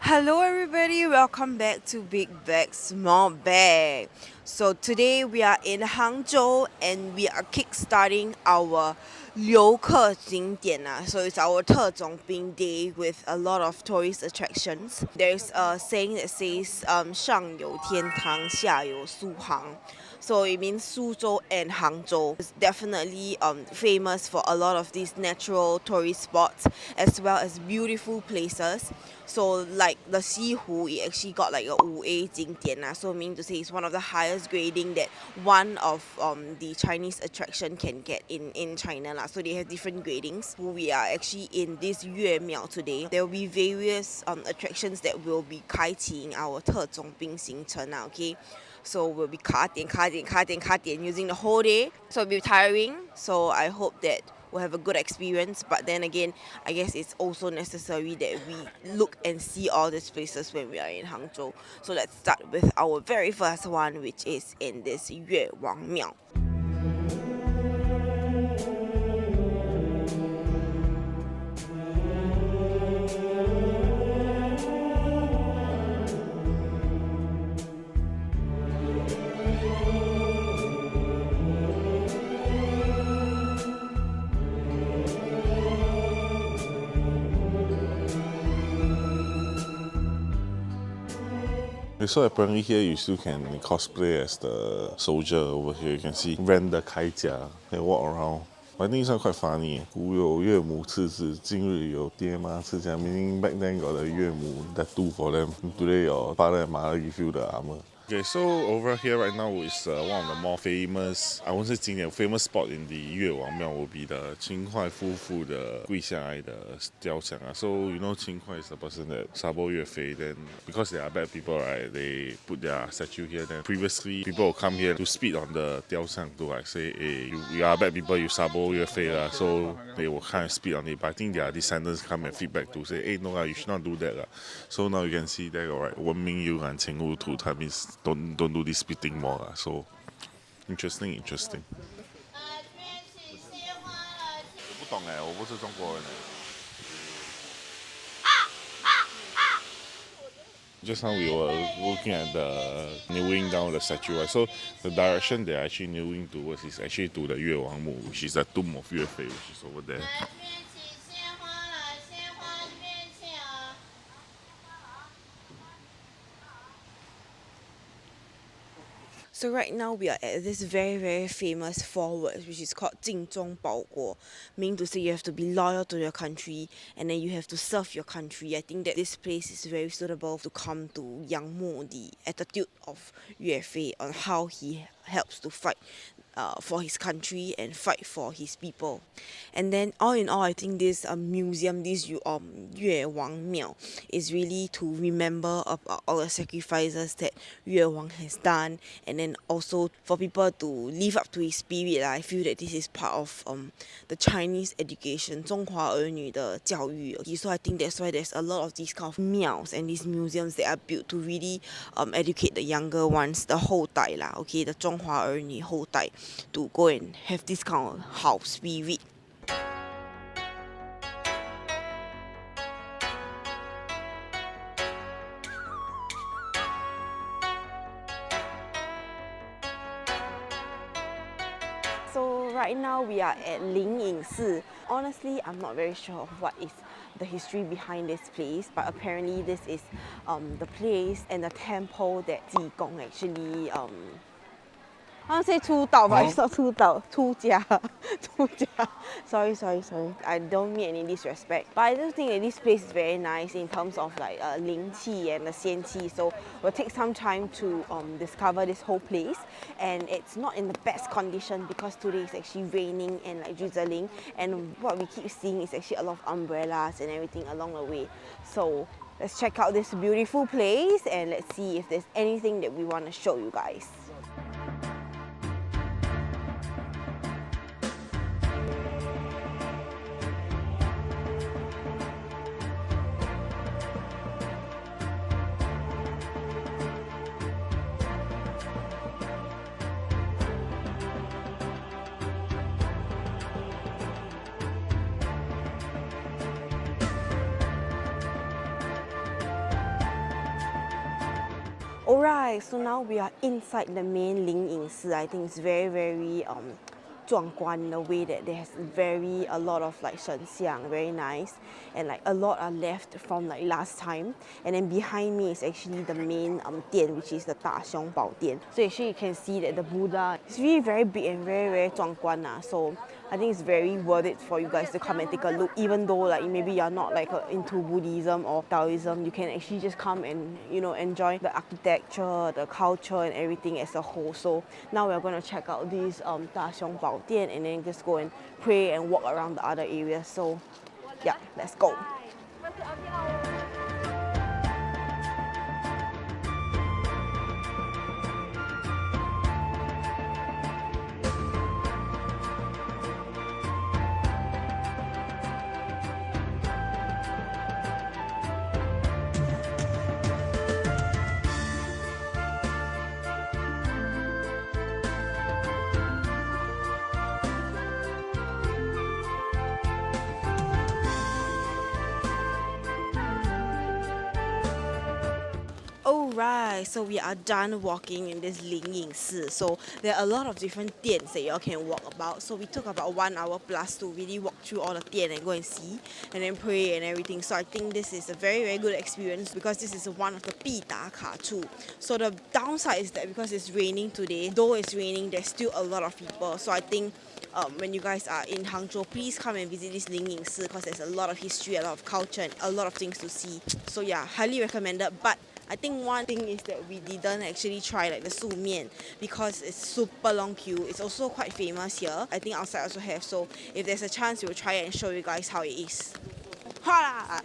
Hello everybody, welcome back to BigBagSmallBag. So today we are in Hangzhou and we are kickstarting our 游客景点. So it's our 特种兵 day with a lot of tourist attractions. There's a saying that says 上有天堂，下有苏杭. So it means Suzhou and Hangzhou. It's definitely famous for a lot of these natural tourist spots as well as beautiful places. So like the Sihu, it actually got like a 5A 景点. So meaning to say it's one of the highest grading that one of the Chinese attraction can get in China. So they have different gradings. We are actually in this Yue Miao today. There will be various attractions that will be 开启 in our 特种兵行程. Okay. So we'll be 卡点 using the whole day. So it'll be tiring. So I hope that we'll have a good experience. But then again, I guess it's also necessary that we look and see all these places when we are in Hangzhou. So let's start with our very first one, which is in this Yue Wang Miao. So apparently here you still can cosplay as the soldier over here. You can see rent the 铠甲 and walk around. I think this one quite funny. 古有岳母刺字，今日有爹妈刺家. Meaning back then got the 岳母 tattoo for them. Today your father and mother give you the armor. Okay, so over here right now is one of the more famous, I won't say 景点, famous spot in the 越王庙 will be the 秦桧夫妇的跪下来的雕像. So you know 秦桧 is the person that sabo 岳飞. Then because they are bad people, right, they put their statue here. Then previously people will come here to spit on the 雕像 to like say, hey, you are bad people, you sabo 岳飞 lah. So they will kind of spit on it. But I think their descendants come and feedback to say, hey, no lah, you should not do that lah. So now you can see that, right, 文明悠然情无土, that means don't do this spitting more. So interesting. 我不懂哎，我不是中国人哎。Just now we were looking at the kneeling down the statue, right? So the direction they're actually kneeling towards is actually to the 越王墓, which is the tomb of 岳飞, which is over there. So right now we are at this very, very famous 4 words, which is called 尽忠报国, meaning to say you have to be loyal to your country and then you have to serve your country. I think that this place is very suitable to come to 仰慕 the attitude of 岳飞 on how he helps to fight for his country and fight for his people. And then all in all, I think this museum, this Yue Wang Miao, is really to remember about all the sacrifices that Yue Wang has done, and then also for people to live up to his spirit. I feel that this is part of the Chinese education, 中华儿女的教育. So I think that's why there's a lot of these kind of miaos and these museums that are built to really educate the younger ones, the 后代啦, okay, the 中华儿女后代, to go and have this kind of 好 spirit. So right now we are at Lingyin. Honestly, I'm not very sure of what is the history behind this place, but apparently this is the place and the temple that Ji Gong actually I want to say 出道, but it's not 出道, 出家. Sorry. I don't mean any disrespect. But I do think that this place is very nice in terms of like 灵气 and the 仙气. So we'll take some time to discover this whole place. And it's not in the best condition because today is actually raining and like drizzling. And what we keep seeing is actually a lot of umbrellas and everything along the way. So let's check out this beautiful place and let's see if there's anything that we want to show you guys. Alright, so now we are inside the main Lingyin. I think it's very 壮观 in a way that there's a lot of like shenxiang, very nice, and like a lot are left from like last time. And then behind me is actually the main 殿, which is the 大雄宝殿. So actually you can see that the Buddha is really very big and very 壮观 So I think it's very worth it for you guys to come and take a look. Even though like maybe you're not like into Buddhism or Taoism, you can actually just come and enjoy the architecture, the culture, and everything as a whole. So now we're going to check out this 大雄宝殿 and then just go and pray and walk around the other areas. So yeah, let's go. Alright, so we are done walking in this Lingyin. So there are a lot of different dians that y'all can walk about. So we took about 1 hour plus to really walk through all the dian and go and see and then pray and everything. So I think this is a very good experience because this is one of the 必打卡 too. So the downside is that because it's raining today, though it's raining, there's still a lot of people. So I think when you guys are in Hangzhou, please come and visit this Lingyin because there's a lot of history, a lot of culture, and a lot of things to see. So yeah, highly recommended. But I think one thing is that we didn't actually try like the su mian because it's super long queue. It's also quite famous here. I think outside also have. So if there's a chance, we'll try it and show you guys how it is. Hola!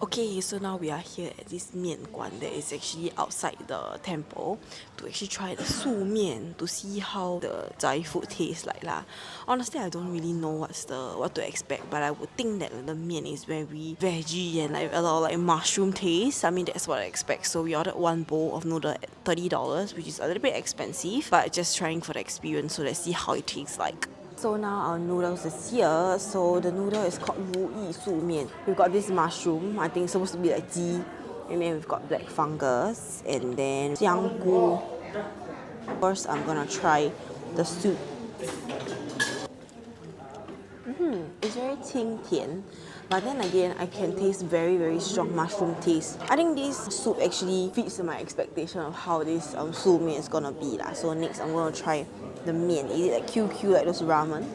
Okay, so now we are here at this mian guan that is actually outside the temple to actually try the su mian to see how the Thai food tastes like lah. Honestly, I don't really know what to expect, but I would think that the mian is very veggie and like a lot of like mushroom taste. I mean, that's what I expect. So we ordered one bowl of noodle at $30, which is a little bit expensive, but just trying for the experience. So let's see how it tastes like. So now our noodles is here. So the noodle is called 如意素面. We've got this mushroom, I think it's supposed to be like 鸡. And then we've got black fungus and then 香菇. First I'm gonna try the soup. It's very 清甜. But then again, I can taste very strong mushroom taste. I think this soup actually fits my expectation of how this su mian is gonna be lah. So next I'm gonna try the mian. Is it like QQ like those ramen?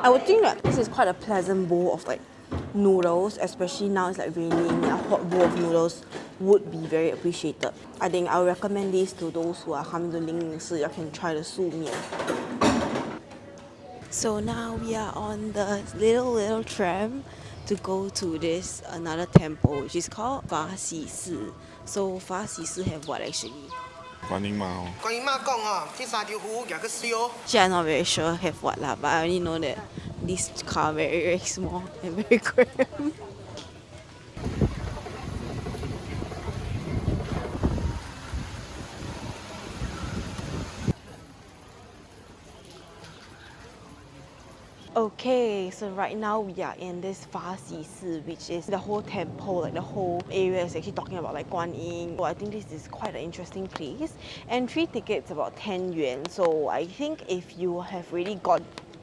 I would think that this is quite a pleasant bowl of like noodles, especially now it's like raining. A hot bowl of noodles would be very appreciated. I think I would recommend this to those who are coming to Lingyin. You can try the su mian. So now we are on the little tram to go to this another temple, which is called 法喜寺. So 法喜寺 have what actually? 观音妈哦。观音妈讲哦，去三条湖也去烧。 Actually, I'm not very sure have what lah, but I only know that this car very small and very cramped. Okay, so right now we are in this 法喜寺, which is the whole temple, like the whole area is actually talking about like Guan Yin. So I think this is quite an interesting place. Entry ticket's about 10 yuan. So I think if you have really got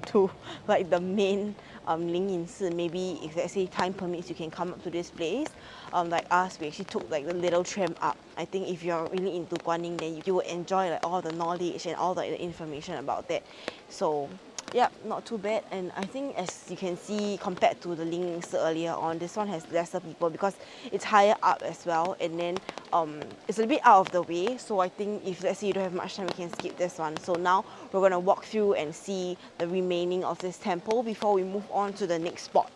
to like the main Lingyin, maybe if let's say time permits, you can come up to this place. Like us, we actually took like the little tram up. I think if you're really into Guan Yin, then you will enjoy like all the knowledge and all the information about that. So yeah, not too bad. And I think as you can see, compared to the Lingyin earlier on, this one has lesser people because it's higher up as well. And then it's a little bit out of the way. So I think if let's say you don't have much time, we can skip this one. So now we're going to walk through and see the remaining of this temple before we move on to the next spot.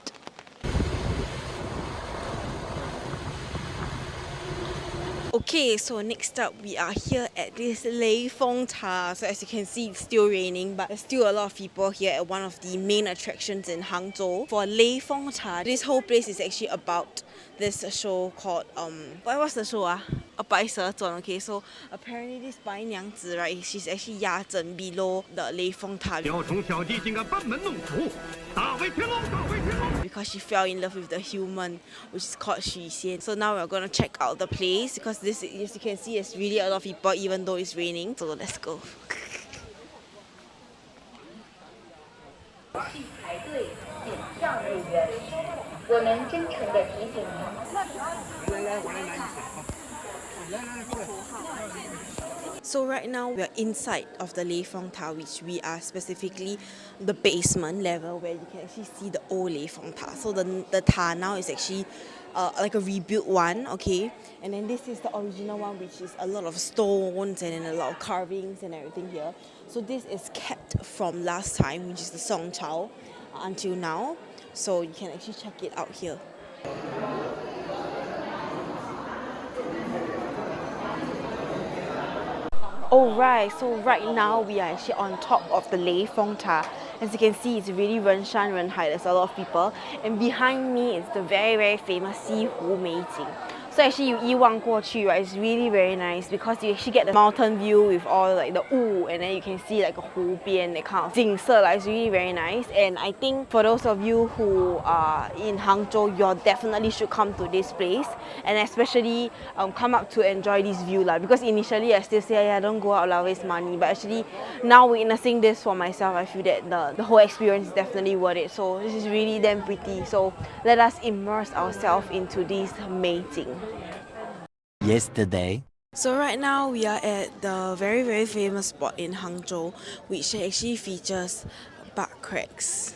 Okay, so next up we are here at this Leifeng Pagoda. So as you can see, it's still raining, but there's still a lot of people here at one of the main attractions in Hangzhou. For Leifeng Pagoda, this whole place is actually about this show called what's the show ah? A 白蛇传. Okay, so apparently this 白娘子 right, she's actually 压阵 below the Leifeng Pagoda. because she fell in love with the human, which is called Xu Xian. So now we're going to check out the place because this, as you can see, there's really a lot of people even though it's raining. So let's go. 排队请上入园，我们真诚地提醒您。 So right now we're inside of the Leifeng Tower, which we are specifically the basement level where you can actually see the old Leifeng Tower. So the tower now is actually like a rebuilt one, okay? And then this is the original one, which is a lot of stones and then a lot of carvings and everything here. So this is kept from last time, which is the Song Chao, until now. So you can actually check it out here. Alright, so right now we are actually on top of the Leifeng Tower. As you can see, it's really 人山人海. There's a lot of people. And behind me is the very, very famous 西湖美景. So actually, you 一望过去, right, it's really very nice because you actually get the mountain view with all like the雾, and then you can see like a 湖边, that kind of 景色, like, it's really very nice. And I think for those of you who are in Hangzhou, you definitely should come to this place, and especially come up to enjoy this view, like, because initially I still say, yeah, don't go out, lah, waste money. But actually, now witnessing this for myself, I feel that the whole experience is definitely worth it. So this is really damn pretty. So let us immerse ourselves into this 美景. Yesterday. So right now we are at the very, very famous spot in Hangzhou, which actually features butt cracks.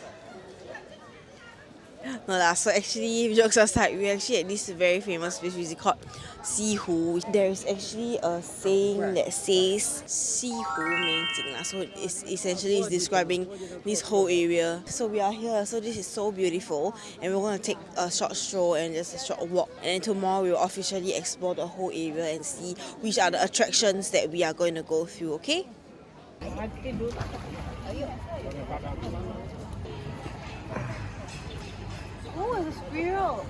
No lah, so actually, jokes aside, we're actually at this very famous place which is called Sihu. There is actually a saying that says 西湖美景啦, so it's essentially describing this whole area. So we are here, so this is so beautiful, and we're going to take a short stroll and just a short walk. And then tomorrow we'll officially explore the whole area and see which are the attractions that we are going to go through, okay? Oh, it's a squirrel.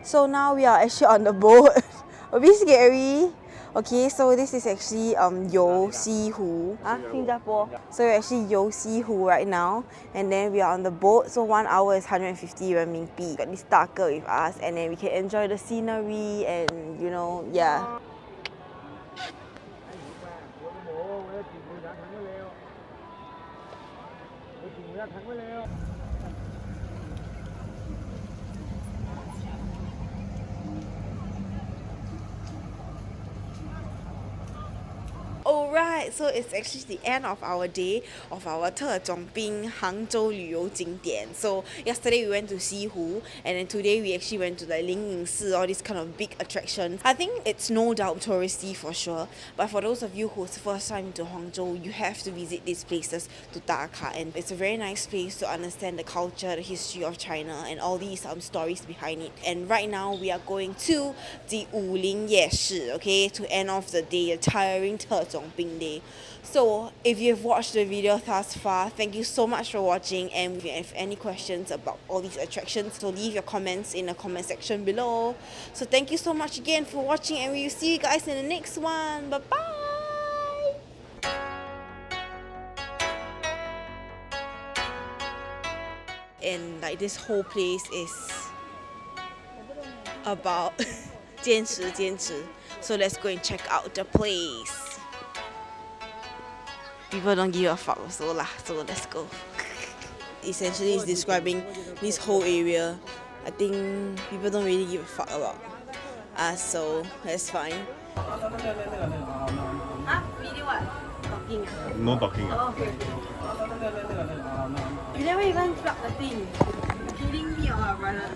So now we are actually on the boat. A bit scary. Okay, so this is actually 游西湖, 新加坡. So we're actually 游西湖 right now, and then we are on the boat. So 1 hour is 150 renminbi. Got this darker with us, and then we can enjoy the scenery and you know, yeah. Alright, so it's actually the end of our day of our 特种兵 Hangzhou 旅游景点. So yesterday we went to Sihu, and then today we actually went to like Lingyin, all these kind of big attractions. I think it's no doubt touristy for sure, but for those of you who's first time to Hangzhou, you have to visit these places to 打卡, and it's a very nice place to understand the culture, the history of China, and all these stories behind it. And right now we are going to the Wulin Yeshi, okay, to end off the day, a tiring 特种兵 day. So if you've watched the video thus far, thank you so much for watching, and if you have any questions about all these attractions, so leave your comments in the comment section below. So thank you so much again for watching, and we will see you guys in the next one. Bye bye. And like this whole place is about 坚持坚持. So let's go and check out the place. People don't give a fuck also lah, so let's go. Essentially it's describing this whole area. I think people don't really give a fuck about us, so that's fine. Video what? Talking? No talking. Oh, okay. You never even plug the thing. You're kidding me or what, brother?